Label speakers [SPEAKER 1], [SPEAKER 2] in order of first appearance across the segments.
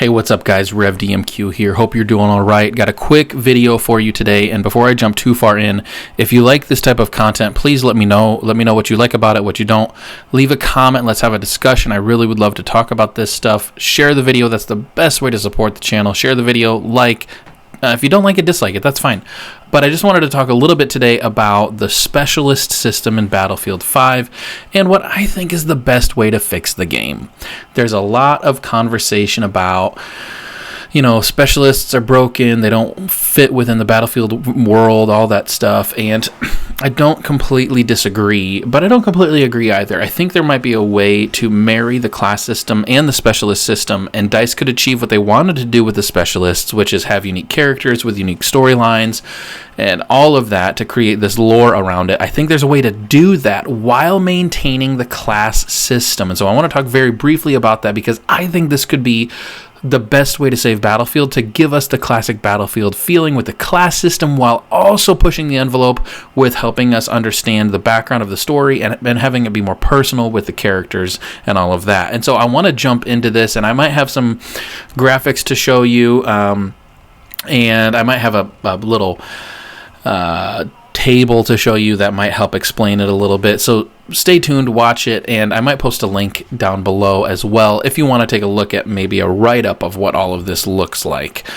[SPEAKER 1] Hey, what's up guys? RevDMQ here. Hope you're doing all right. Got a quick video for you today, and before I jump too far in, if you like this type of content, please let me know. Let me know what you like about it, what you don't. Leave a comment. Let's have a discussion. I really would love to talk about this stuff. Share the video. That's the best way to support the channel. Share the video. If you don't like it, dislike it. That's fine. But I just wanted to talk a little bit today about the specialist system in Battlefield 5 and what I think is the best way to fix the game. There's a lot of conversation about, specialists are broken, they don't fit within the Battlefield world, all that stuff, and I don't completely disagree, but I don't completely agree either. I think there might be a way to marry the class system and the specialist system, and DICE could achieve what they wanted to do with the specialists, which is have unique characters with unique storylines and all of that to create this lore around it. I think there's a way to do that while maintaining the class system, and so I want to talk very briefly about that because I think this could be the best way to save Battlefield, to give us the classic Battlefield feeling with the class system while also pushing the envelope with helping us understand the background of the story and having it be more personal with the characters and all of that. And so I want to jump into this, and I might have some graphics to show you, and I might have a little table to show you that might help explain it a little bit. So stay tuned, watch it, and I might post a link down below as well if you want to take a look at maybe a write-up of what all of this looks like.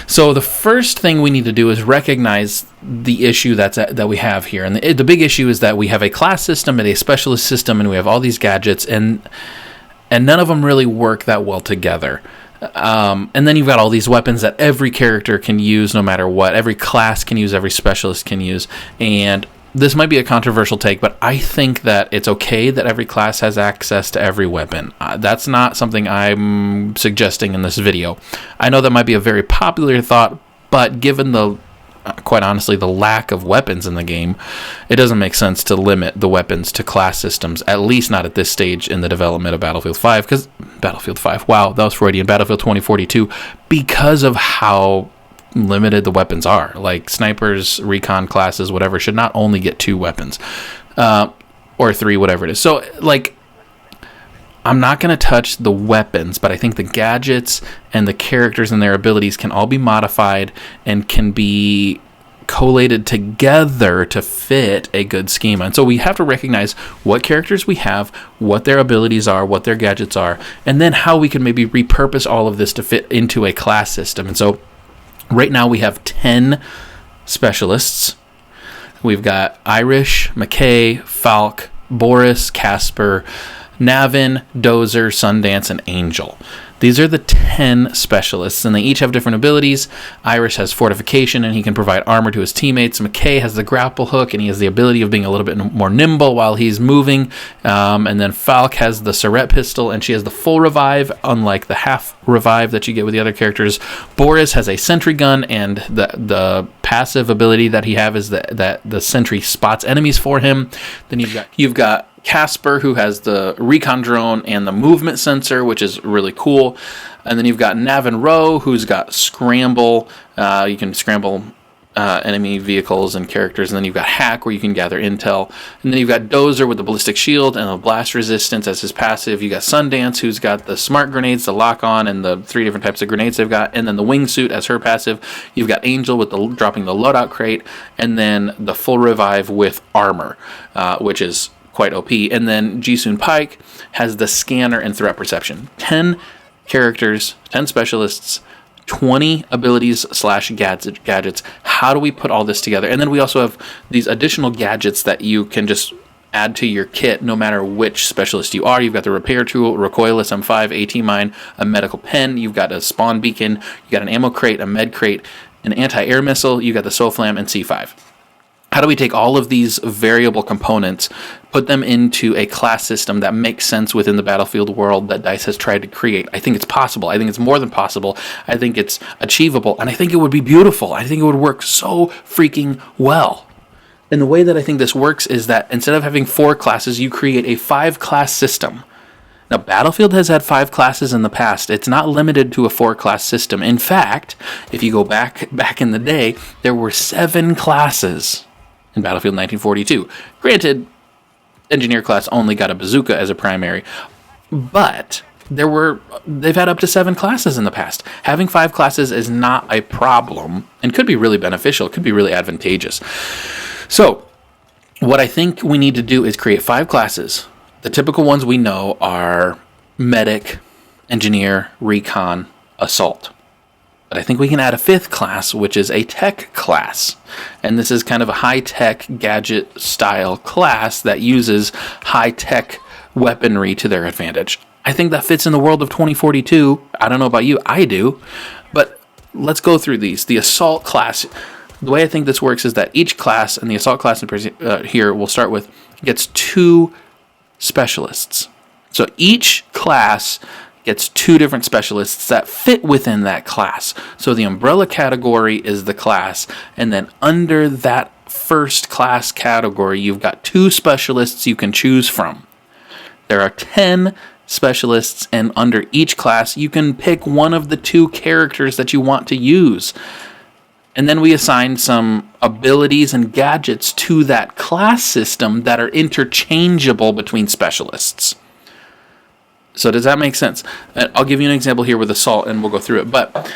[SPEAKER 1] So the first thing we need to do is recognize the issue that we have here. And the big issue is that we have a class system and a specialist system, and we have all these gadgets, and none of them really work that well together. And then you've got all these weapons that every character can use no matter what. Every class can use, every specialist can use. And this might be a controversial take, but I think that it's okay that every class has access to every weapon. That's not something I'm suggesting in this video. I know that might be a very popular thought, but given quite honestly, the lack of weapons in the game, it doesn't make sense to limit the weapons to class systems, at least not at this stage in the development of Battlefield 5, because Battlefield 5, wow, that was Freudian, Battlefield 2042, because of how limited the weapons are. Like snipers, recon classes, whatever, should not only get 2 weapons, or 3, whatever it is. So, I'm not going to touch the weapons, but I think the gadgets and the characters and their abilities can all be modified and can be collated together to fit a good schema. And so we have to recognize what characters we have, what their abilities are, what their gadgets are, and then how we can maybe repurpose all of this to fit into a class system. And so right now we have 10 specialists. We've got Irish, McKay, Falk, Boris, Casper, Navin, Dozer, Sundance, and Angel. These are the 10 specialists, and they each have different abilities. Irish has fortification, and he can provide armor to his teammates. McKay has the grapple hook, and he has the ability of being a little bit more nimble while he's moving. And then Falk has the Surette pistol, and she has the full revive, unlike the half revive that you get with the other characters. Boris has a sentry gun, and the passive ability that he have is that the sentry spots enemies for him. Then you've got Casper, who has the recon drone and the movement sensor, which is really cool. And then you've got Navin Rowe, who's got scramble. You can scramble enemy vehicles and characters. And then you've got Hack, where you can gather intel. And then you've got Dozer with the ballistic shield and the blast resistance as his passive. You got Sundance, who's got the smart grenades, the lock-on, and the 3 different types of grenades they've got. And then the wingsuit as her passive. You've got Angel with dropping the loadout crate. And then the full revive with armor, which is quite OP. And then Jisoo Pike has the scanner and threat perception. 10 characters, 10 specialists, 20 abilities / gadgets. How do we put all this together? And then we also have these additional gadgets that you can just add to your kit no matter which specialist you are. You've got the repair tool, recoilless M5, AT mine, a medical pen. You've got a spawn beacon. You got an ammo crate, a med crate, an anti-air missile. You got the SOFLAM and C5. How do we take all of these variable components, put them into a class system that makes sense within the Battlefield world that DICE has tried to create? I think it's possible. I think it's more than possible. I think it's achievable, and I think it would be beautiful. I think it would work so freaking well. And the way that I think this works is that instead of having 4 classes, you create a 5-class system. Now, Battlefield has had 5 classes in the past. It's not limited to a 4-class system. In fact, if you go back in the day, there were 7 classes in Battlefield 1942. Granted, engineer class only got a bazooka as a primary, but they've had up to 7 classes in the past. Having 5 classes is not a problem and could be really beneficial. It could be really advantageous. So what I think we need to do is create 5 classes. The typical ones we know are medic, engineer, recon, assault. But I think we can add a 5th class, which is a tech class. And this is kind of a high-tech gadget style class that uses high-tech weaponry to their advantage. I think that fits in the world of 2042. I don't know about you, I do. But let's go through these. The assault class, the way I think this works is that each class, and the assault class here we'll start with, gets 2 specialists. So each class gets 2 different specialists that fit within that class. So the umbrella category is the class, and then under that first class category, you've got 2 specialists you can choose from. There are 10 specialists, and under each class, you can pick one of the 2 characters that you want to use. And then we assign some abilities and gadgets to that class system that are interchangeable between specialists. So does that make sense? I'll give you an example here with assault, and we'll go through it. But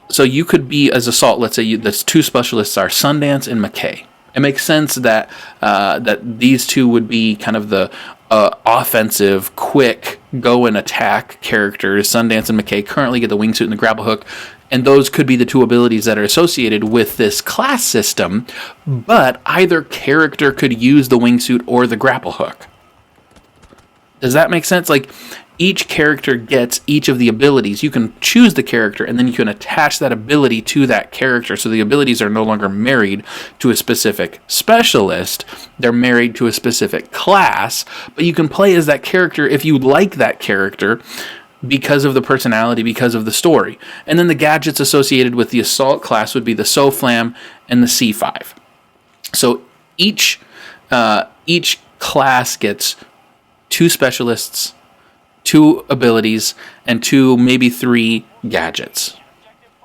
[SPEAKER 1] so you could be as assault. Let's say the 2 specialists are Sundance and McKay. It makes sense that that these 2 would be kind of the offensive, quick, go and attack characters. Sundance and McKay currently get the wingsuit and the grapple hook, and those could be the 2 abilities that are associated with this class system. But either character could use the wingsuit or the grapple hook. Does that make sense? Like, each character gets each of the abilities. You can choose the character, and then you can attach that ability to that character. So the abilities are no longer married to a specific specialist. They're married to a specific class. But you can play as that character if you like that character because of the personality, because of the story. And then the gadgets associated with the assault class would be the SOFLAM and the C5. So each class gets 2 specialists, 2 abilities, and 2, maybe 3 gadgets.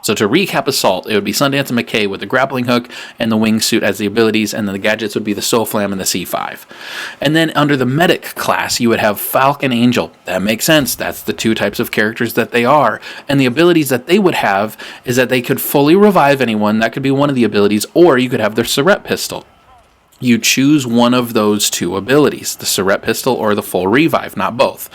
[SPEAKER 1] So to recap assault, it would be Sundance and McKay with the grappling hook and the wingsuit as the abilities, and then the gadgets would be the SOFLAM and the C5. And then under the medic class, you would have Falk and Angel. That makes sense. That's the 2 types of characters that they are. And the abilities that they would have is that they could fully revive anyone. That could be one of the abilities, or you could have their Surette pistol. You choose one of those 2 abilities, the Surette pistol or the full revive, not both.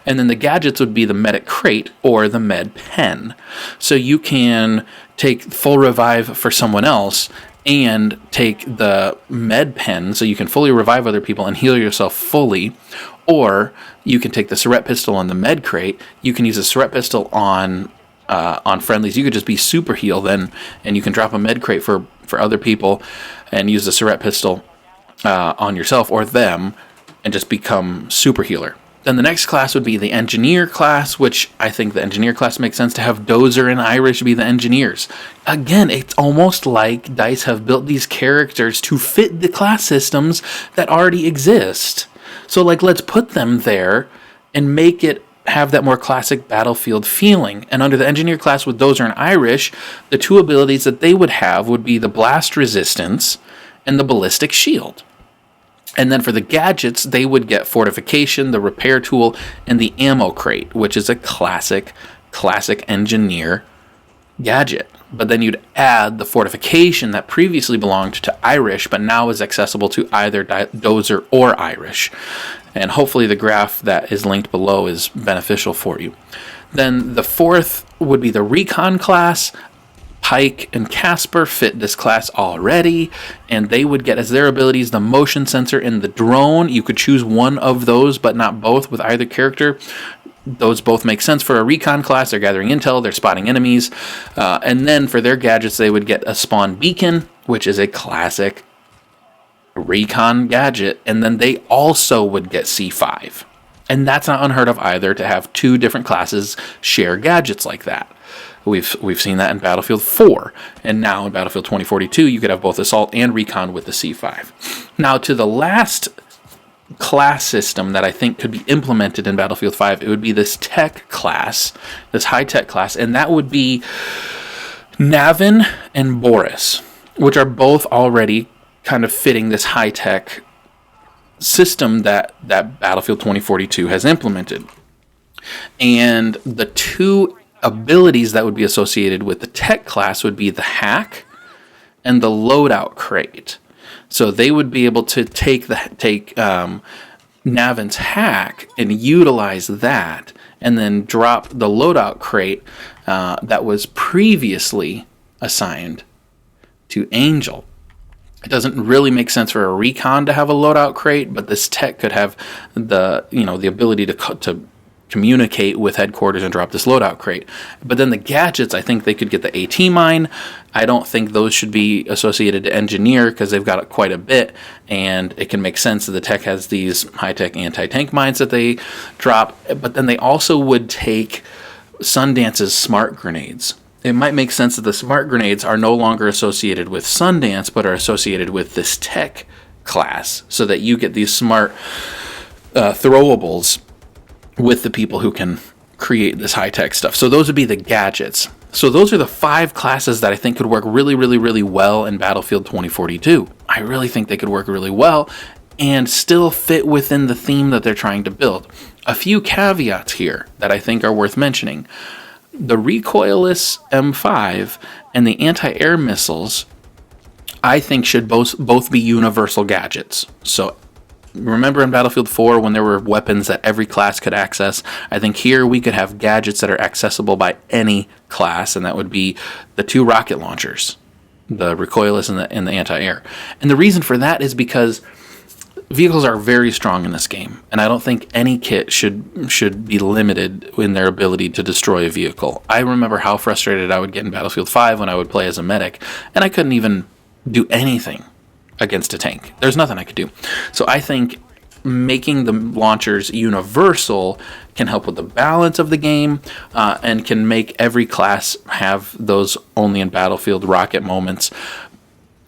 [SPEAKER 1] And then the gadgets would be the medic crate or the med pen. So you can take full revive for someone else and take the med pen so you can fully revive other people and heal yourself fully. Or you can take the Surette pistol on the med crate. You can use the Surette pistol on friendlies. You could just be super heal then, and you can drop a med crate for other people and use the Surette pistol on yourself or them and just become super healer. Then the next class would be the engineer class, which I think the engineer class makes sense to have Dozer and Irish be the engineers. Again, it's almost like DICE have built these characters to fit the class systems that already exist. So let's put them there and make it have that more classic Battlefield feeling. And under the engineer class with Dozer and Irish, the 2 abilities that they would have would be the blast resistance and the ballistic shield. And then for the gadgets, they would get fortification, the repair tool, and the ammo crate, which is a classic engineer gadget. But then you'd add the fortification that previously belonged to Irish, but now is accessible to either Dozer or Irish. And hopefully the graph that is linked below is beneficial for you. Then the 4th would be the recon class. Pike and Casper fit this class already, and they would get as their abilities the motion sensor and the drone. You could choose one of those, but not both with either character. Those both make sense for a recon class. They're gathering intel, they're spotting enemies. And then for their gadgets, they would get a spawn beacon, which is a classic recon gadget. And then they also would get C5. And that's not unheard of either, to have 2 different classes share gadgets like that. We've seen that in Battlefield 4, and now in Battlefield 2042, you could have both Assault and Recon with the C5. Now, to the last class system that I think could be implemented in Battlefield 5, it would be this tech class, this high-tech class, and that would be Navin and Boris, which are both already kind of fitting this high-tech system that Battlefield 2042 has implemented. And the two abilities that would be associated with the tech class would be the hack and the loadout crate. So they would be able to take Navin's hack and utilize that, and then drop the loadout crate that was previously assigned to Angel. It doesn't really make sense for a recon to have a loadout crate, but this tech could have the ability to communicate with headquarters and drop this loadout crate. But then the gadgets, I think they could get the AT mine. I don't think those should be associated to engineer because they've got quite a bit, and it can make sense that the tech has these high-tech anti-tank mines that they drop. But then they also would take Sundance's smart grenades. It might make sense that the smart grenades are no longer associated with Sundance, but are associated with this tech class, so that you get these smart throwables with the people who can create this high-tech stuff. So those would be the gadgets. So those are the 5 classes that I think could work really, really, really well in Battlefield 2042. I really think they could work really well and still fit within the theme that they're trying to build. A few caveats here that I think are worth mentioning. The recoilless M5 and the anti-air missiles, I think, should both be universal gadgets. So remember in Battlefield 4 when there were weapons that every class could access? I think here we could have gadgets that are accessible by any class, and that would be the 2 rocket launchers, the recoilless and the anti-air. And the reason for that is because vehicles are very strong in this game, and I don't think any kit should be limited in their ability to destroy a vehicle. I remember how frustrated I would get in Battlefield 5 when I would play as a medic, and I couldn't even do anything against a tank. There's nothing I could do. So I think making the launchers universal can help with the balance of the game, and can make every class have those only in Battlefield rocket moments.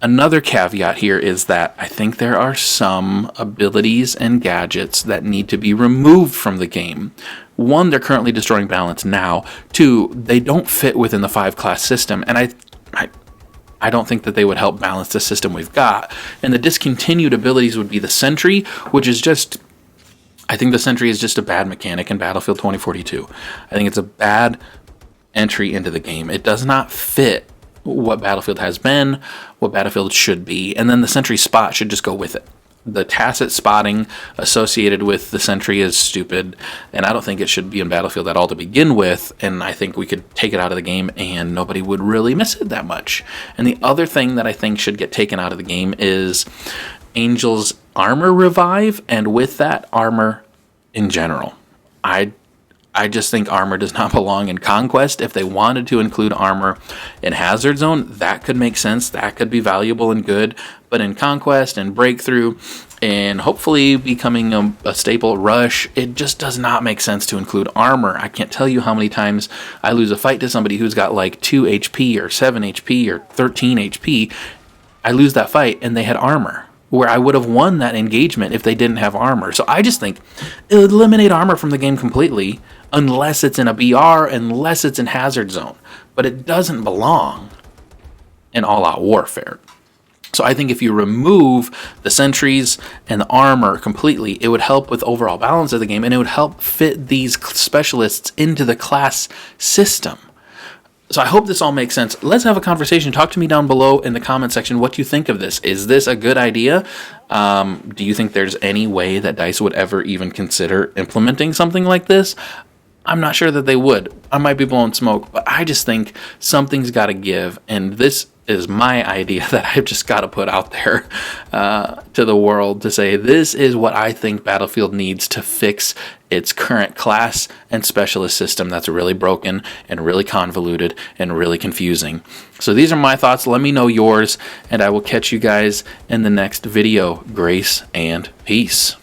[SPEAKER 1] Another caveat here is that I think there are some abilities and gadgets that need to be removed from the game. 1, they're currently destroying balance now. 2, they don't fit within the 5-class system, and I don't think that they would help balance the system we've got. And the discontinued abilities would be the Sentry, which is just, I think the Sentry is just a bad mechanic in Battlefield 2042. I think it's a bad entry into the game. It does not fit what Battlefield has been, what Battlefield should be, and then the Sentry spot should just go with it. The tacit spotting associated with the Sentry is stupid, and I don't think it should be in Battlefield at all to begin with, and I think we could take it out of the game and nobody would really miss it that much. And the other thing that I think should get taken out of the game is Angel's armor revive, and with that, armor in general. I just think armor does not belong in Conquest. If they wanted to include armor in Hazard Zone, that could make sense. That could be valuable and good. But in Conquest and Breakthrough, and hopefully becoming a staple Rush, it just does not make sense to include armor. I can't tell you how many times I lose a fight to somebody who's got like 2 HP or 7 HP or 13 HP. I lose that fight and they had armor, where I would have won that engagement if they didn't have armor. So I just think eliminate armor from the game completely, unless it's in a BR, unless it's in Hazard Zone. But it doesn't belong in All-Out Warfare. So I think if you remove the sentries and the armor completely, it would help with overall balance of the game, and it would help fit these specialists into the class system. So I hope this all makes sense. Let's have a conversation. Talk to me down below in the comment section what you think of this. Is this a good idea? Do you think there's any way that DICE would ever even consider implementing something like this? I'm not sure that they would. I might be blowing smoke, but I just think something's got to give, and this is my idea that I've just got to put out there to the world to say this is what I think Battlefield needs to fix its current class and specialist system that's really broken and really convoluted and really confusing. So these are my thoughts. Let me know yours, and I will catch you guys in the next video. Grace and peace.